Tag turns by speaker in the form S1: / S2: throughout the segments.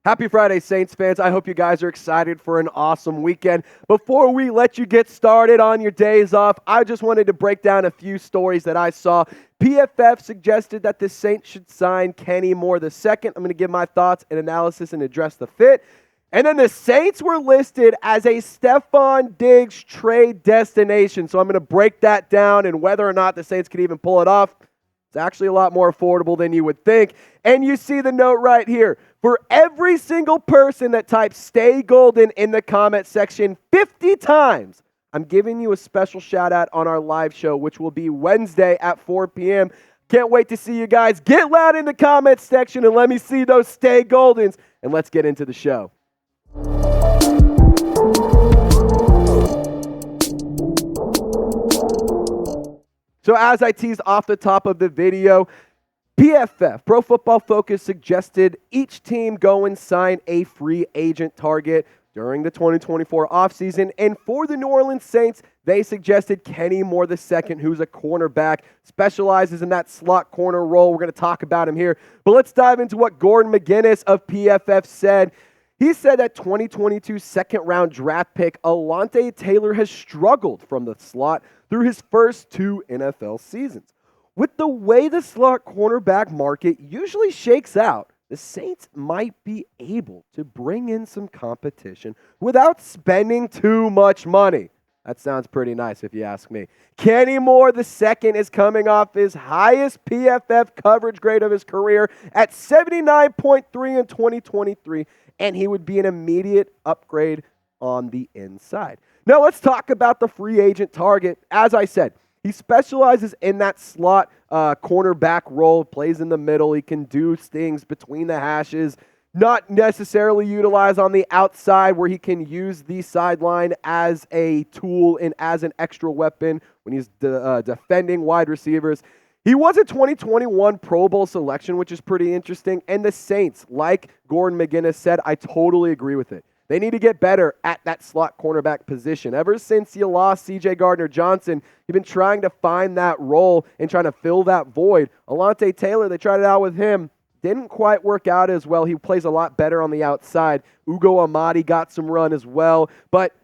S1: Happy Friday, Saints fans. I hope you guys are excited for an awesome weekend. Before we let you get started on your days off, I just wanted to break down a few stories that I saw. PFF suggested that the Saints should sign Kenny Moore II. I'm going to give my thoughts and analysis and address the fit. And then the Saints were listed as a Stefon Diggs trade destination. So I'm going to break that down and whether or not the Saints could even pull it off. It's actually a lot more affordable than you would think. And you see the note right here. For every single person that types Stay Golden in the comment section 50 times, I'm giving you a special shout out on our live show, which will be Wednesday at 4 p.m. Can't wait to see you guys. Get loud in the comments section and let me see those Stay Goldens. And let's get into the show. So as I teased off the top of the video, PFF, Pro Football Focus, suggested each team go and sign a free agent target during the 2024 offseason. And for the New Orleans Saints, they suggested Kenny Moore II, who's a cornerback, specializes in that slot corner role. We're going to talk about him here. But let's dive into what Gordon McGinnis of PFF said. He said that 2022 second-round draft pick Alontae Taylor has struggled from the slot through his first two NFL seasons. With the way the slot cornerback market usually shakes out, the Saints might be able to bring in some competition without spending too much money. That sounds pretty nice if you ask me. Kenny Moore II is coming off his highest PFF coverage grade of his career at 79.3 in 2023, and he would be an immediate upgrade on the inside. Now let's talk about the free agent target. As I said, he specializes in that slot cornerback role, plays in the middle. He can do things between the hashes, not necessarily utilized on the outside where he can use the sideline as a tool and as an extra weapon when he's defending wide receivers. He was a 2021 Pro Bowl selection, which is pretty interesting. And the Saints, like Gordon McGinnis said, I totally agree with it. They need to get better at that slot cornerback position. Ever since you lost C.J. Gardner-Johnson, you've been trying to find that role and trying to fill that void. Alontae Taylor, they tried it out with him. Didn't quite work out as well. He plays a lot better on the outside. Ugo Amadi got some run as well. But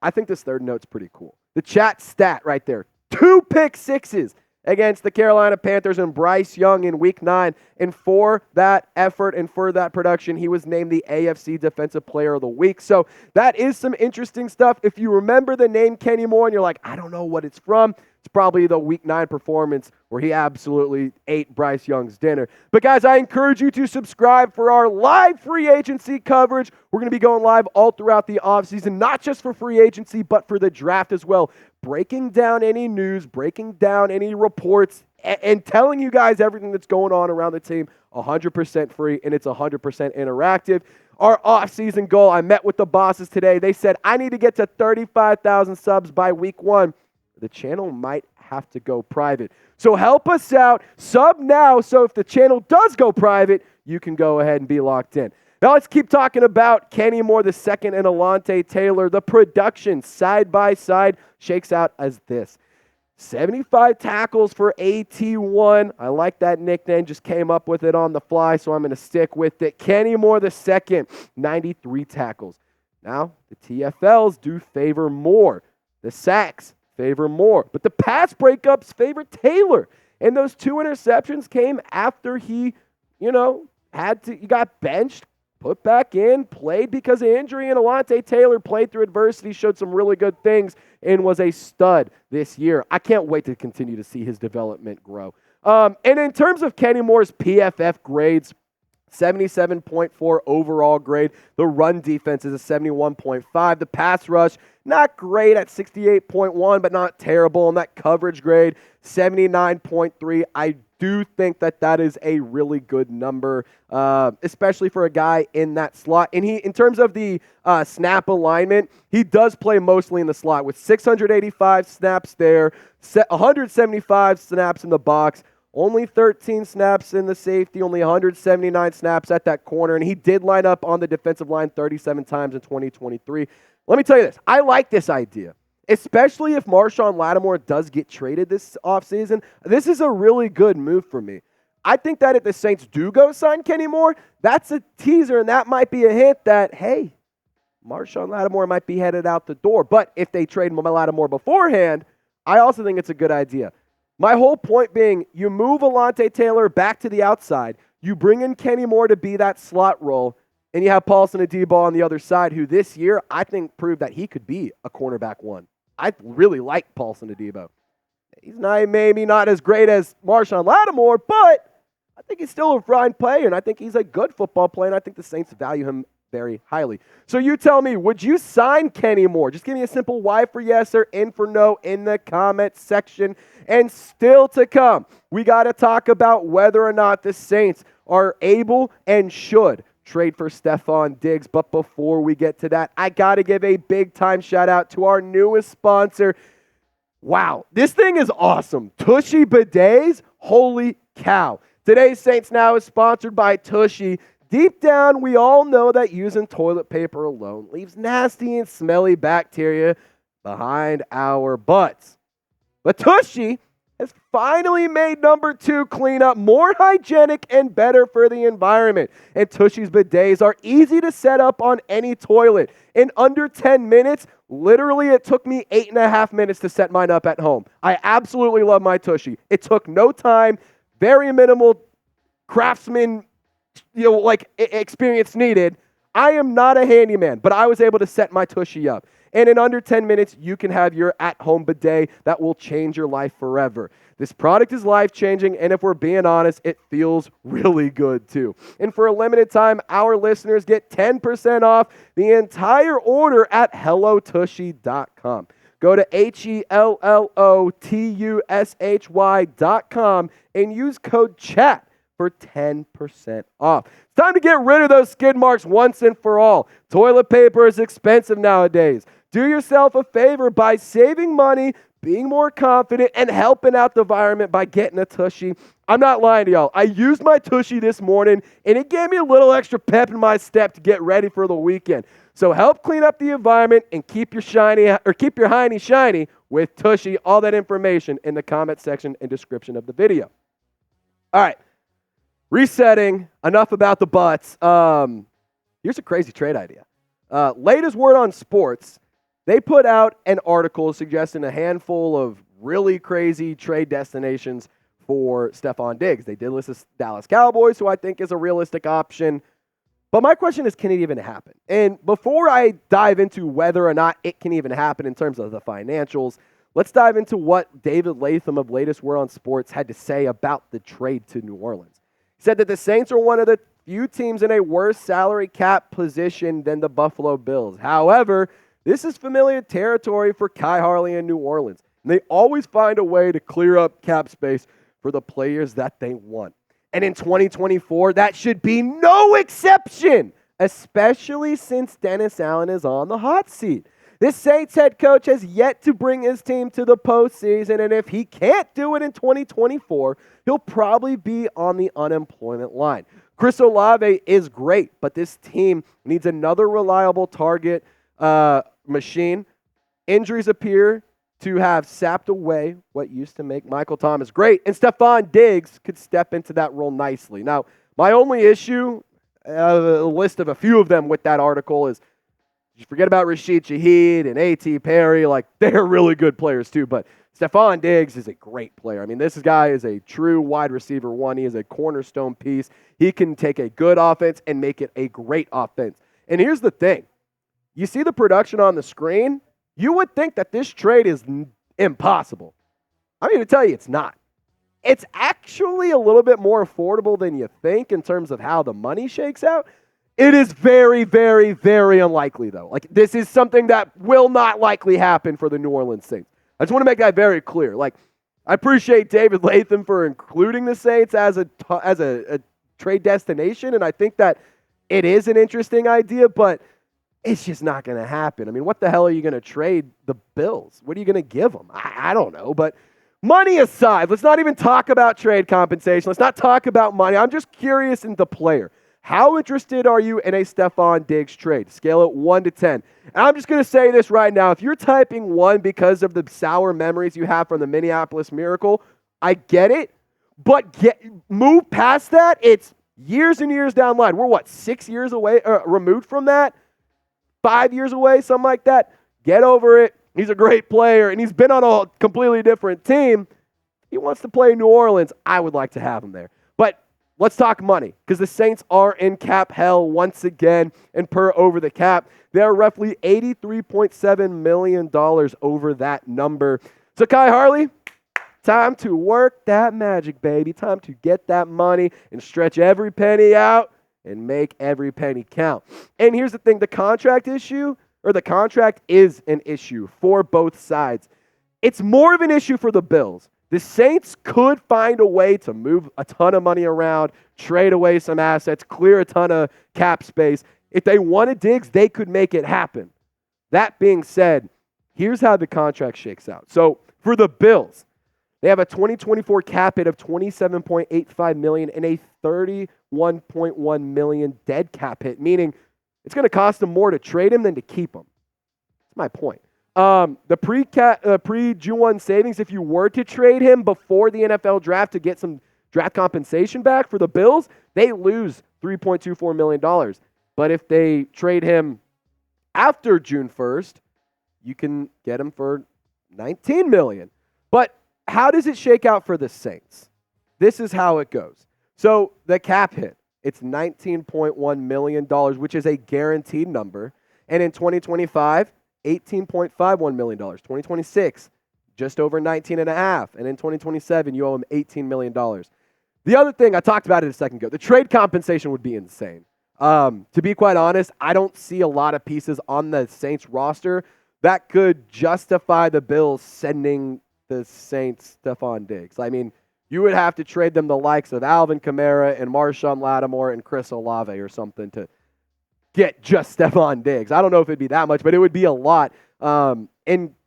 S1: I think this third note's pretty cool. The chat stat right there. 2 pick sixes against the Carolina Panthers and Bryce Young in Week 9. And for that effort and for that production, he was named the AFC Defensive Player of the Week. So that is some interesting stuff. If you remember the name Kenny Moore and you're like, I don't know what it's from, it's probably the Week 9 performance where he absolutely ate Bryce Young's dinner. But guys, I encourage you to subscribe for our live free agency coverage. We're going to be going live all throughout the offseason, not just for free agency, but for the draft as well. Breaking down any news, breaking down any reports, and telling you guys everything that's going on around the team 100% free, and it's 100% interactive. Our offseason goal, I met with the bosses today. They said, I need to get to 35,000 subs by week 1. The channel might have to go private. So help us out. Sub now, so if the channel does go private, you can go ahead and be locked in. Now let's keep talking about Kenny Moore II and Alontae Taylor. The production side by side shakes out as this. 75 tackles for AT1. I like that nickname. Just came up with it on the fly, so I'm going to stick with it. Kenny Moore II, 93 tackles. Now, the TFLs do favor Moore. The sacks favor Moore. But the pass breakups favor Taylor. And those 2 interceptions came after he, he got benched, put back in, played because of injury, and Alontae Taylor played through adversity, showed some really good things, and was a stud this year. I can't wait to continue to see his development grow. And in terms of Kenny Moore's PFF grades, 77.4 overall grade. The run defense is a 71.5. The pass rush, not great at 68.1, but not terrible. And that coverage grade, 79.3. I do think that is a really good number, especially for a guy in that slot. And in terms of the snap alignment, he does play mostly in the slot with 685 snaps there, 175 snaps in the box, only 13 snaps in the safety, only 179 snaps at that corner, and he did line up on the defensive line 37 times in 2023. Let me tell you this. I like this idea, especially if Marshon Lattimore does get traded this offseason. This is a really good move for me. I think that if the Saints do go sign Kenny Moore, that's a teaser, and that might be a hint that, hey, Marshon Lattimore might be headed out the door. But if they trade Lattimore beforehand, I also think it's a good idea. My whole point being, you move Alontae Taylor back to the outside, you bring in Kenny Moore to be that slot role, and you have Paulson Adebo on the other side, who this year I think proved that he could be a cornerback one. I really like Paulson Adebo. He's maybe not as great as Marshon Lattimore, but I think he's still a fine player, and I think he's a good football player, and I think the Saints value him very highly. So you tell me, would you sign Kenny Moore? Just give me a simple Y for yes or N for no in the comment section. And still to come, we got to talk about whether or not the Saints are able and should trade for Stefon Diggs. But before we get to that, I got to give a big-time shout-out to our newest sponsor. Wow, this thing is awesome. Tushy Bidets, holy cow. Today's Saints Now is sponsored by Tushy. Deep down, we all know that using toilet paper alone leaves nasty and smelly bacteria behind our butts. But Tushy has finally made number 2 cleanup more hygienic and better for the environment. And Tushy's bidets are easy to set up on any toilet. In under 10 minutes, literally it took me 8.5 minutes to set mine up at home. I absolutely love my Tushy. It took no time, very minimal craftsman experience needed. I am not a handyman, but I was able to set my Tushy up. And in under 10 minutes, you can have your at-home bidet that will change your life forever. This product is life-changing, and if we're being honest, it feels really good too. And for a limited time, our listeners get 10% off the entire order at hellotushy.com. Go to HELLOTUSHY.com and use code CHAT for 10% off. It's time to get rid of those skid marks once and for all. Toilet paper is expensive nowadays. Do yourself a favor by saving money, being more confident, and helping out the environment by getting a Tushy. I'm not lying to y'all. I used my Tushy this morning, and it gave me a little extra pep in my step to get ready for the weekend. So help clean up the environment and keep your hiney shiny with Tushy. All that information in the comment section and description of the video. All right. Resetting, enough about the butts. Here's a crazy trade idea. Latest word on sports, they put out an article suggesting a handful of really crazy trade destinations for Stefon Diggs. They did list the Dallas Cowboys, who I think is a realistic option. But my question is, can it even happen? And before I dive into whether or not it can even happen in terms of the financials, let's dive into what David Latham of Latest Word on Sports had to say about the trade to New Orleans. He said that the Saints are one of the few teams in a worse salary cap position than the Buffalo Bills. However, this is familiar territory for Kai Harley in New Orleans. And they always find a way to clear up cap space for the players that they want. And in 2024, that should be no exception, especially since Dennis Allen is on the hot seat. This Saints head coach has yet to bring his team to the postseason, and if he can't do it in 2024, he'll probably be on the unemployment line. Chris Olave is great, but this team needs another reliable target machine. Injuries appear to have sapped away what used to make Michael Thomas great, and Stefon Diggs could step into that role nicely. Now, my only issue, a list of a few of them with that article is, you forget about Rashid Shaheed and A.T. Perry. Like, they're really good players too, but Stefon Diggs is a great player. I mean, this guy is a true wide receiver one. He is a cornerstone piece. He can take a good offense and make it a great offense. And here's the thing. You see the production on the screen? You would think that this trade is impossible. I'm here to tell you it's not. It's actually a little bit more affordable than you think in terms of how the money shakes out. It is very, very, very unlikely, though. Like, this is something that will not likely happen for the New Orleans Saints. I just want to make that very clear. Like, I appreciate David Latham for including the Saints as a trade destination, and I think that it is an interesting idea, but it's just not going to happen. I mean, what the hell are you going to trade the Bills? What are you going to give them? I don't know, but money aside, let's not even talk about trade compensation. Let's not talk about money. I'm just curious in the player. How interested are you in a Stefon Diggs trade? Scale it 1 to 10. And I'm just going to say this right now. If you're typing 1 because of the sour memories you have from the Minneapolis Miracle, I get it. But move past that, it's years and years down the line. We're 6 years away, removed from that? 5 years away, something like that. Get over it. He's a great player, and he's been on a completely different team. He wants to play in New Orleans. I would like to have him there. But let's talk money, because the Saints are in cap hell once again, and per over the cap. They're roughly $83.7 million over that number. So, Kai Harley, time to work that magic, baby. Time to get that money and stretch every penny out and make every penny count. And here's the thing, the contract is an issue for both sides. It's more of an issue for the Bills. The Saints could find a way to move a ton of money around, trade away some assets, clear a ton of cap space. If they wanted Diggs, they could make it happen. That being said, here's how the contract shakes out. So for the Bills, they have a 2024 cap hit of $27.85 million and a $31.1 million dead cap hit, meaning it's going to cost them more to trade him than to keep him. That's my point. The pre-June 1 savings, if you were to trade him before the NFL draft to get some draft compensation back for the Bills, they lose $3.24 million. But if they trade him after June 1st, you can get him for $19 million. But how does it shake out for the Saints? This is how it goes. So the cap hit, it's $19.1 million, which is a guaranteed number. And in 2025, $18.51 million. 2026, just over $19.5 million. And in 2027, you owe him $18 million. The other thing, I talked about it a second ago, the trade compensation would be insane. To be quite honest, I don't see a lot of pieces on the Saints roster that could justify the Bills sending the Saints Stefon Diggs. I mean, you would have to trade them the likes of Alvin Kamara and Marshon Lattimore and Chris Olave or something to get just Stefon Diggs. I don't know if it'd be that much, but it would be a lot. And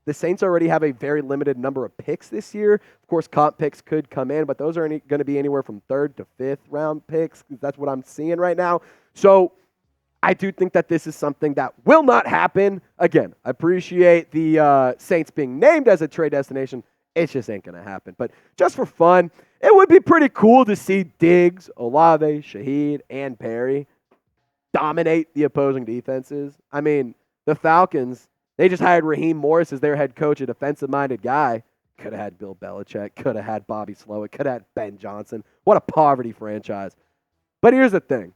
S1: the Saints already have a very limited number of picks this year. Of course, comp picks could come in, but those are going to be anywhere from 3rd to 5th round picks. That's what I'm seeing right now. So I do think that this is something that will not happen. Again, I appreciate the Saints being named as a trade destination. It just ain't going to happen. But just for fun, it would be pretty cool to see Diggs, Olave, Shaheed, and Perry dominate the opposing defenses. I mean, the Falcons, they just hired Raheem Morris as their head coach, a defensive-minded guy. Could have had Bill Belichick. Could have had Bobby Slowick. Could have had Ben Johnson. What a poverty franchise. But here's the thing.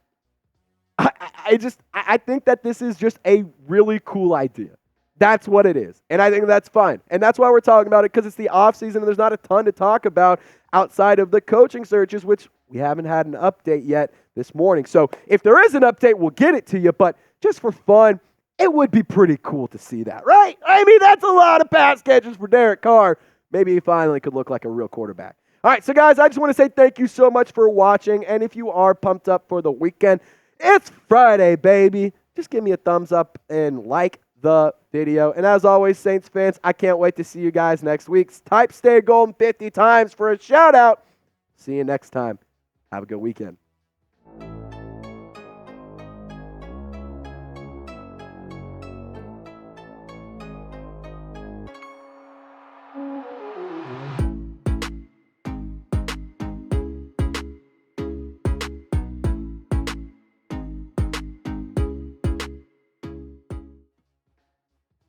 S1: I think that this is just a really cool idea. That's what it is. And I think that's fine. And that's why we're talking about it, because it's the offseason and there's not a ton to talk about outside of the coaching searches, which we haven't had an update yet this morning. So if there is an update, we'll get it to you. But just for fun, it would be pretty cool to see that, right? I mean, that's a lot of pass catches for Derek Carr. Maybe he finally could look like a real quarterback. All right, so guys, I just want to say thank you so much for watching. And if you are pumped up for the weekend, it's Friday, baby. Just give me a thumbs up and like the video. And as always, Saints fans, I can't wait to see you guys next week. Type Stay Golden 50 times for a shout out. See you next time. Have a good weekend.